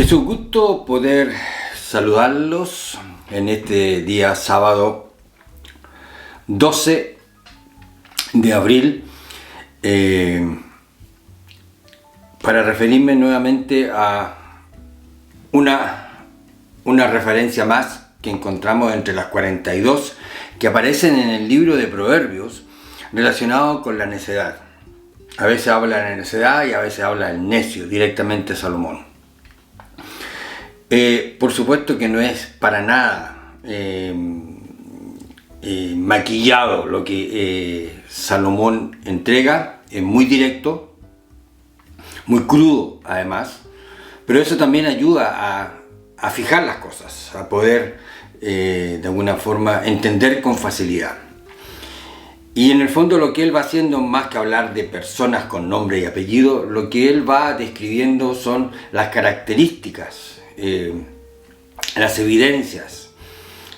Es un gusto poder saludarlos en este día sábado 12 de abril para referirme nuevamente a una referencia más que encontramos entre las 42 que aparecen en el libro de Proverbios relacionado con la necedad. A veces habla de la necedad y a veces habla del necio, directamente Salomón. Por supuesto que no es para nada maquillado lo que Salomón entrega, es muy directo, muy crudo además, pero eso también ayuda a fijar las cosas, a poder de alguna forma entender con facilidad. Y en el fondo lo que él va haciendo, más que hablar de personas con nombre y apellido, lo que él va describiendo son las características, las evidencias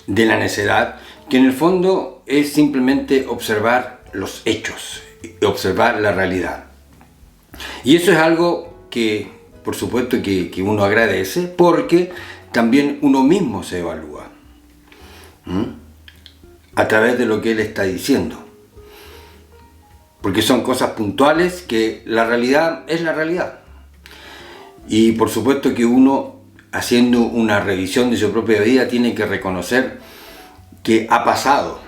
de la necedad, que en el fondo es simplemente observar los hechos, observar la realidad. Y eso es algo que, por supuesto, que uno agradece, porque también uno mismo se evalúa a través de lo que él está diciendo. Porque son cosas puntuales que la realidad es la realidad. Y por supuesto que uno, haciendo una revisión de su propia vida, tiene que reconocer que ha pasado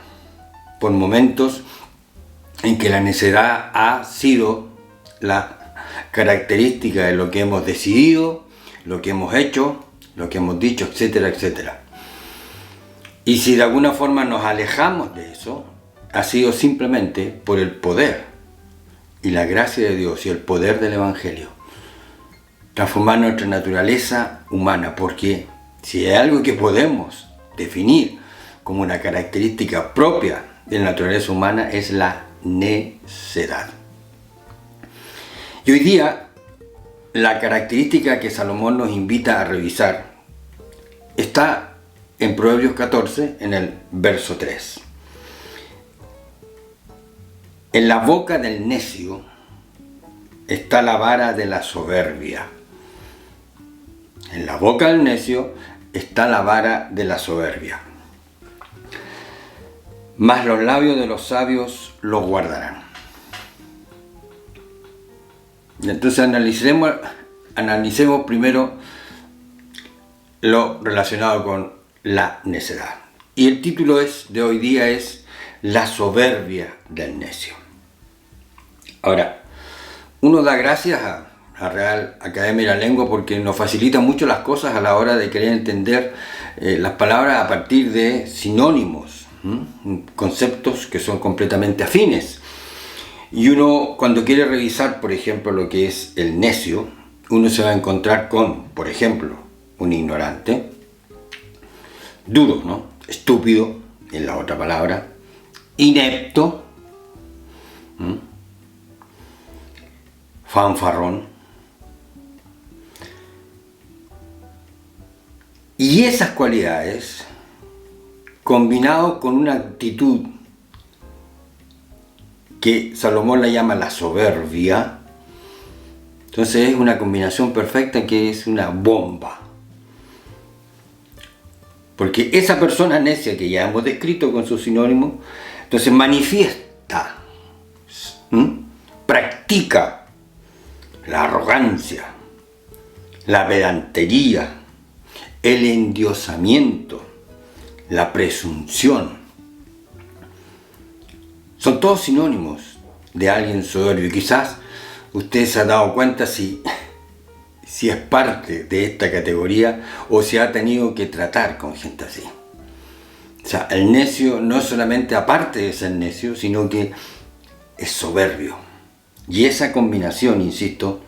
por momentos en que la necedad ha sido la característica de lo que hemos decidido, lo que hemos hecho, lo que hemos dicho, etcétera, etcétera. Y si de alguna forma nos alejamos de eso, ha sido simplemente por el poder y la gracia de Dios y el poder del Evangelio. Transformar nuestra naturaleza humana, porque si hay algo que podemos definir como una característica propia de la naturaleza humana es la necedad. Y hoy día la característica que Salomón nos invita a revisar está en Proverbios 14, en el verso 3. En la boca del necio está la vara de la soberbia. En la boca del necio está la vara de la soberbia. Mas los labios de los sabios los guardarán. Entonces analicemos primero lo relacionado con la necedad. Y el título de hoy día es La soberbia del necio. Ahora, uno da gracias a Real Academia de la Lengua porque nos facilita mucho las cosas a la hora de querer entender las palabras a partir de sinónimos, conceptos que son completamente afines. Y uno, cuando quiere revisar, por ejemplo, lo que es el necio, uno se va a encontrar con, por ejemplo, un ignorante, duro, ¿no? Estúpido, es la otra palabra, inepto, fanfarrón. Y esas cualidades, combinado con una actitud que Salomón la llama la soberbia, entonces es una combinación perfecta que es una bomba. Porque esa persona necia que ya hemos descrito con sus sinónimos, entonces manifiesta, practica la arrogancia, la pedantería, el endiosamiento, la presunción. Son todos sinónimos de alguien soberbio. Y quizás usted se ha dado cuenta si es parte de esta categoría o si ha tenido que tratar con gente así. O sea, el necio no solamente aparte de ser necio, sino que es soberbio. Y esa combinación, insisto,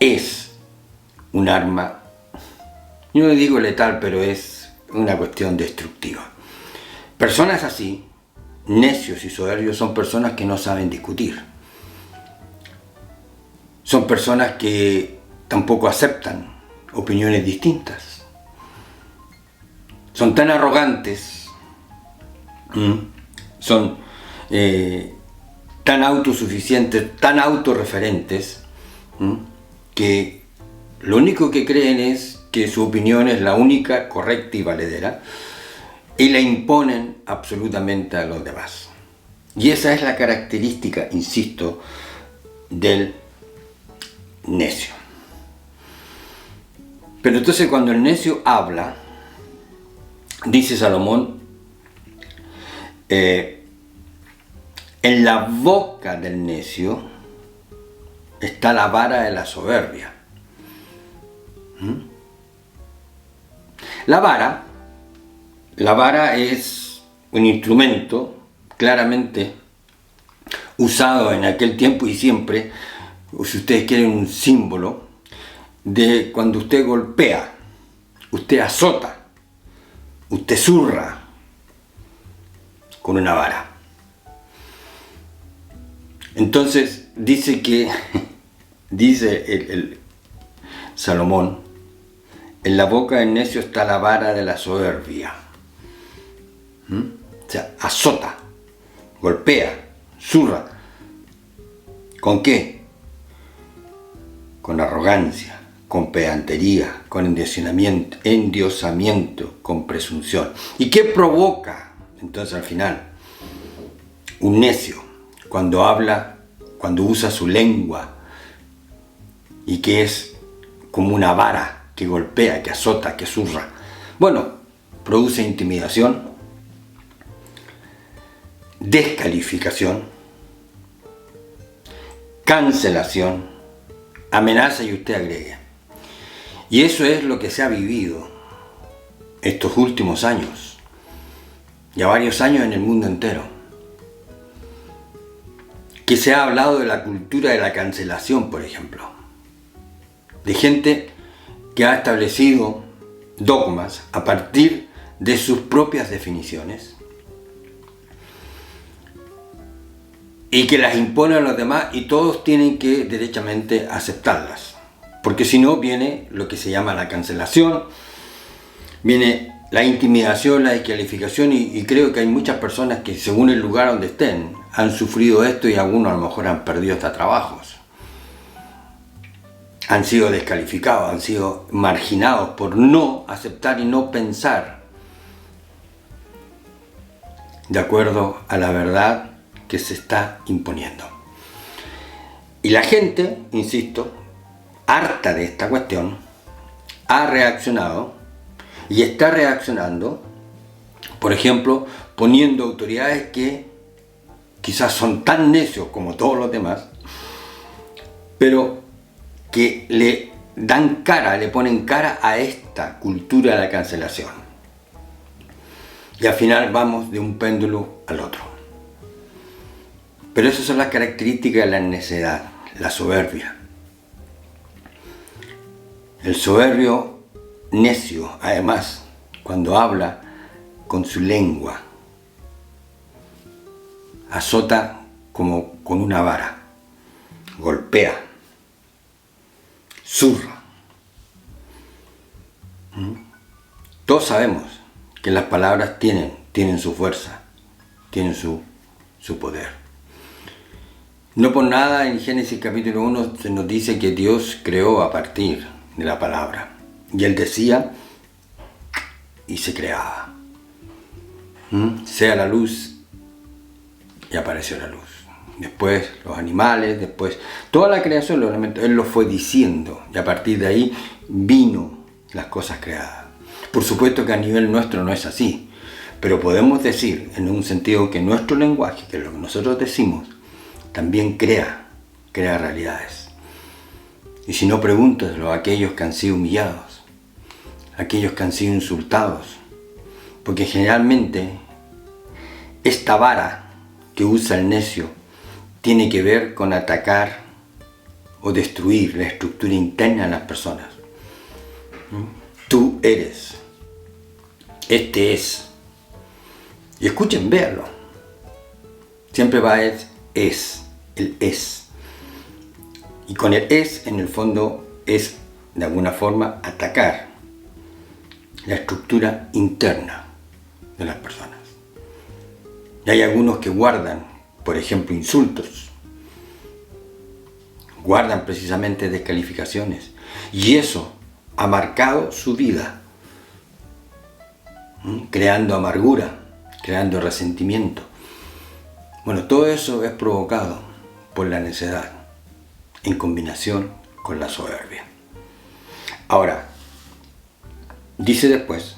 es un arma, yo no digo letal, pero es una cuestión destructiva. Personas así, necios y soberbios, son personas que no saben discutir. Son personas que tampoco aceptan opiniones distintas. Son tan arrogantes, son tan autosuficientes, tan autorreferentes, que lo único que creen es que su opinión es la única correcta y valedera y la imponen absolutamente a los demás. Y esa es la característica, insisto, del necio. Pero entonces cuando el necio habla, dice Salomón, en la boca del necio está la vara de la soberbia. La vara es un instrumento claramente usado en aquel tiempo y siempre, o si ustedes quieren, un símbolo de cuando usted golpea, usted azota, usted zurra con una vara. Entonces dice que, dice el Salomón, en la boca del necio está la vara de la soberbia. O sea, azota, golpea, zurra. ¿Con qué? Con arrogancia, con pedantería, con endiosamiento, con presunción. ¿Y qué provoca entonces al final? Un necio, cuando habla, cuando usa su lengua, y que es como una vara que golpea, que azota, que zurra. Bueno, produce intimidación, descalificación, cancelación, amenaza y usted agregue. Y eso es lo que se ha vivido estos últimos años, ya varios años en el mundo entero, que se ha hablado de la cultura de la cancelación, por ejemplo, de gente que ha establecido dogmas a partir de sus propias definiciones y que las impone a los demás y todos tienen que derechamente aceptarlas, porque si no viene lo que se llama la cancelación, viene la intimidación, la descalificación y creo que hay muchas personas que según el lugar donde estén han sufrido esto y algunos a lo mejor han perdido hasta trabajos. Han sido descalificados, han sido marginados por no aceptar y no pensar de acuerdo a la verdad que se está imponiendo. Y la gente, insisto, harta de esta cuestión, ha reaccionado y está reaccionando, por ejemplo, poniendo autoridades que quizás son tan necios como todos los demás, pero que le dan cara, le ponen cara a esta cultura de la cancelación. Y al final vamos de un péndulo al otro. Pero esas son las características de la necedad, la soberbia. El soberbio necio, además, cuando habla con su lengua, azota como con una vara, golpea, zurra. Todos sabemos que las palabras tienen su fuerza, tienen su poder. No por nada en Génesis capítulo 1 se nos dice que Dios creó a partir de la palabra. Y Él decía y se creaba. Sea la luz y apareció la luz. Después los animales, después toda la creación, los elementos, Él lo fue diciendo y a partir de ahí vino las cosas creadas. Por supuesto que a nivel nuestro no es así, pero podemos decir en un sentido que nuestro lenguaje, que es lo que nosotros decimos, también crea realidades. Y si no, pregúnteselo a aquellos que han sido humillados, a aquellos que han sido insultados, porque generalmente esta vara que usa el necio tiene que ver con atacar o destruir la estructura interna de las personas. Tú eres, este es. Y escuchen, véanlo. Siempre va el es. Y con el es, en el fondo, es de alguna forma atacar la estructura interna de las personas. Y hay algunos que guardan, por ejemplo, insultos, guardan precisamente descalificaciones Y eso ha marcado su vida, creando amargura, creando resentimiento. Bueno, todo eso es provocado por la necedad, en combinación con la soberbia. Ahora, dice después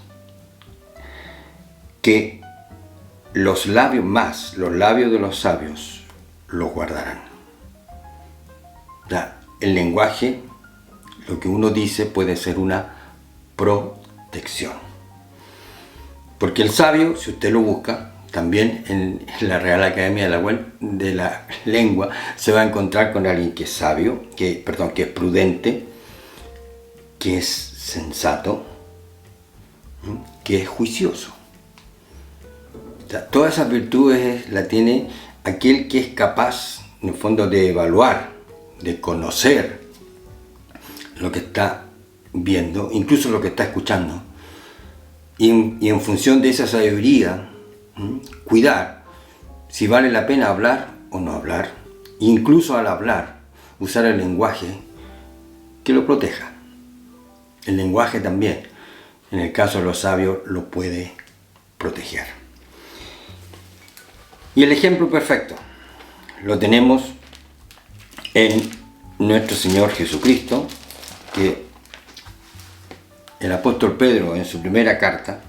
que los labios de los sabios los guardarán. Ya, el lenguaje, lo que uno dice puede ser una protección. Porque el sabio, si usted lo busca, también en la Real Academia de la Lengua se va a encontrar con alguien que es sabio, que es prudente, que es sensato, que es juicioso. O sea, todas esas virtudes la tiene aquel que es capaz, en el fondo, de evaluar, de conocer lo que está viendo, incluso lo que está escuchando, y en función de esa sabiduría, cuidar si vale la pena hablar o no hablar, incluso al hablar, usar el lenguaje que lo proteja. El lenguaje también, en el caso de los sabios, lo puede proteger. Y el ejemplo perfecto lo tenemos en nuestro Señor Jesucristo, que el apóstol Pedro en su primera carta,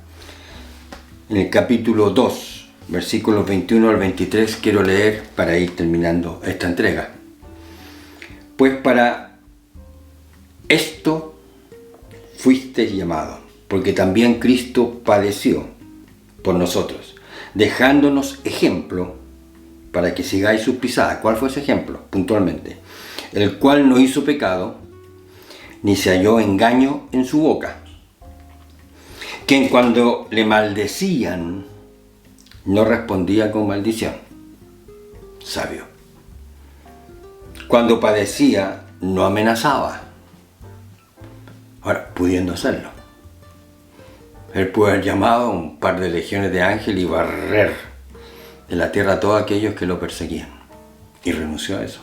en el capítulo 2, versículos 21 al 23, quiero leer para ir terminando esta entrega. Pues para esto fuisteis llamados, porque también Cristo padeció por nosotros, dejándonos ejemplo para que sigáis sus pisadas. ¿Cuál fue ese ejemplo? Puntualmente, el cual no hizo pecado, ni se halló engaño en su boca, quien cuando le maldecían no respondía con maldición. Sabio. Cuando padecía no amenazaba. Ahora, pudiendo hacerlo, él pudo haber llamado a un par de legiones de ángeles y barrer de la tierra a todos aquellos que lo perseguían, y renunció a eso.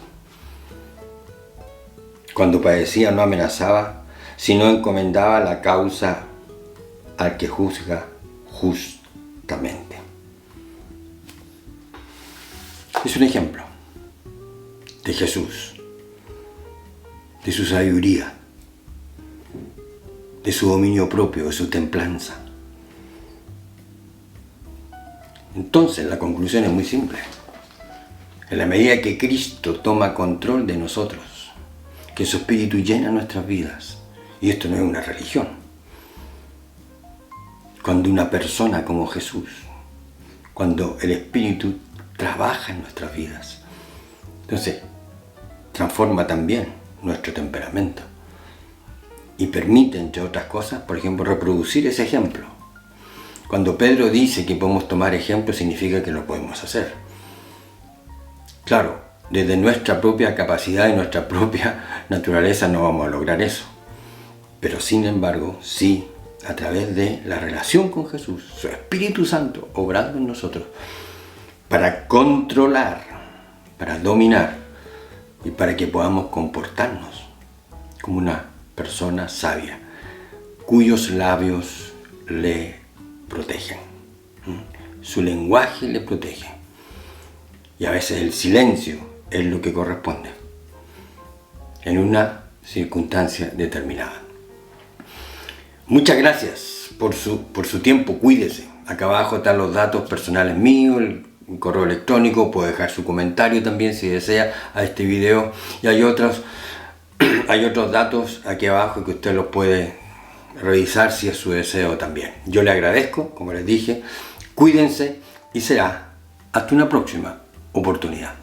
Cuando padecía no amenazaba, sino encomendaba la causa al que juzga justamente. Es un ejemplo de Jesús, de su sabiduría, de su dominio propio, de su templanza. Entonces la conclusión es muy simple. En la medida que Cristo toma control de nosotros, que su Espíritu llena nuestras vidas, y esto no es una religión, cuando una persona como Jesús, cuando el Espíritu trabaja en nuestras vidas, entonces transforma también nuestro temperamento y permite, entre otras cosas, por ejemplo, reproducir ese ejemplo. Cuando Pedro dice que podemos tomar ejemplo, significa que lo podemos hacer. Claro, desde nuestra propia capacidad y nuestra propia naturaleza no vamos a lograr eso, pero sin embargo, sí, a través de la relación con Jesús, su Espíritu Santo obrando en nosotros, para controlar, para dominar y para que podamos comportarnos como una persona sabia, cuyos labios le protegen, su lenguaje le protege, y a veces el silencio es lo que corresponde en una circunstancia determinada. Muchas gracias por su tiempo, cuídese. Acá abajo están los datos personales míos, el correo electrónico, puede dejar su comentario también si desea a este video, y hay otros datos aquí abajo que usted los puede revisar si es su deseo también. Yo le agradezco, como les dije, cuídense y será hasta una próxima oportunidad.